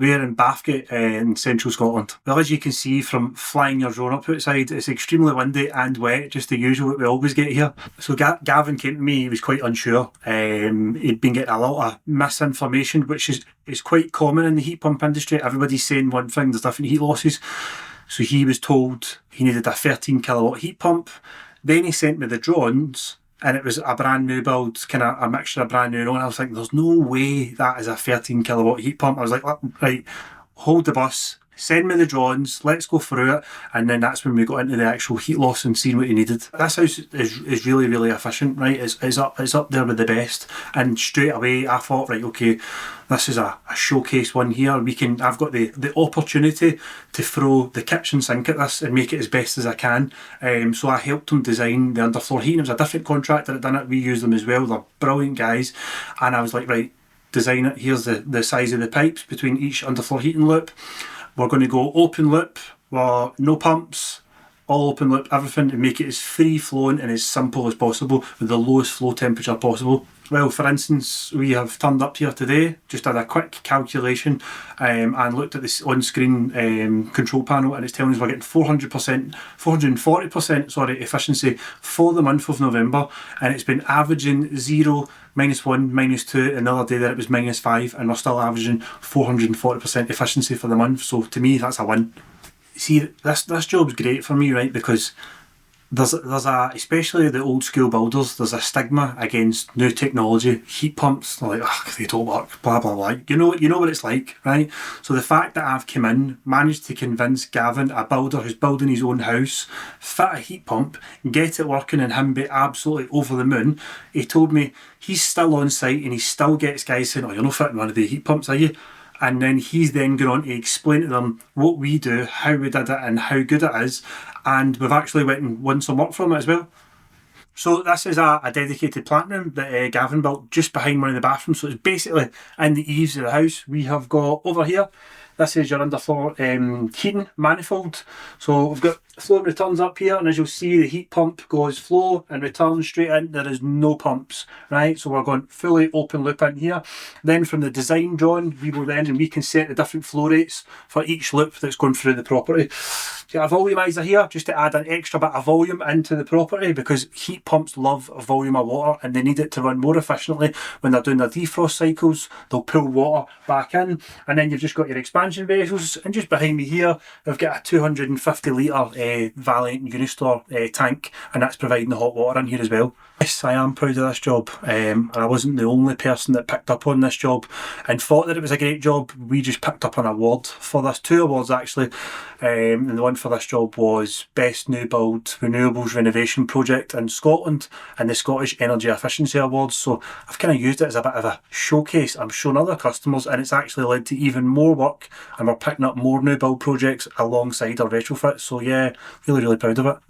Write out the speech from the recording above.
We're in Bathgate in central Scotland. Well, as you can see from flying your drone up outside, it's extremely windy and wet, just the usual that we always get here. So Gavin came to me, he was quite unsure. He'd been getting a lot of misinformation, which is quite common in the heat pump industry. Everybody's saying one thing, there's different heat losses. So he was told he needed a 13 kilowatt heat pump. Then he sent me the drawings, and it was a brand new build, kind of a mixture of brand new and old. I was like, there's no way that is a 13 kilowatt heat pump. I was like, right, hold the bus, send me the drawings, let's go through it. And then that's when we got into the actual heat loss and seeing what you needed. This house is really, really efficient, right? It's up there with the best. And straight away I thought, right, okay, this is a showcase one here. I've got the opportunity to throw the kitchen sink at this and make it as best as I can. So I helped them design the underfloor heating. It was a different contractor that done it. We use them as well. They're brilliant guys. And I was like, right, design it. Here's the size of the pipes between each underfloor heating loop. We're going to go open loop, well, no pumps, all open loop, everything, to make it as free flowing and as simple as possible with the lowest flow temperature possible. Well, for instance, we have turned up here today, just had a quick calculation and looked at this on-screen control panel, and it's telling us we're getting 440% efficiency for the month of November, and it's been averaging 0, -1, -2, and the other day there it was -5, and we're still averaging 440% efficiency for the month. So to me, that's a win. See, this job's great for me, right, because there's a, especially the old school builders, there's a stigma against new technology, heat pumps. They're like, oh, they don't work, blah blah blah. You know what it's like, right? So the fact that I've come in, managed to convince Gavin, a builder who's building his own house, fit a heat pump, get it working, and him be absolutely over the moon. He told me he's still on site and he still gets guys saying, oh, you're not fitting one of the heat pumps, are you? And then he's then going on to explain to them what we do, how we did it, and how good it is. And we've actually went and won some work from it as well. So this is a dedicated plant room that Gavin built just behind one of the bathrooms. So it's basically in the eaves of the house. We have got over here, this is your underfloor heating manifold. So we've got flow and returns up here, and as you'll see, the heat pump goes flow and returns straight in. There is no pumps, right? So we're going fully open loop in here. Then from the design drawing, we can set the different flow rates for each loop that's going through the property. Got a volumizer here just to add an extra bit of volume into the property, because heat pumps love a volume of water and they need it to run more efficiently when they're doing their defrost cycles. They'll pull water back in, and then you've just got your expansion vessels, and just behind me here we've got a 250 litre Valiant Unistore tank, and that's providing the hot water in here as well. Yes, I am proud of this job, and I wasn't the only person that picked up on this job and thought that it was a great job. We just picked up an award for this, 2 awards actually, and the one for this job was Best New Build Renewables Renovation Project in Scotland and the Scottish Energy Efficiency Awards. So I've kind of used it as a bit of a showcase. I'm showing other customers, and it's actually led to even more work, and we're picking up more new build projects alongside our retrofit. So yeah, really, really proud of it.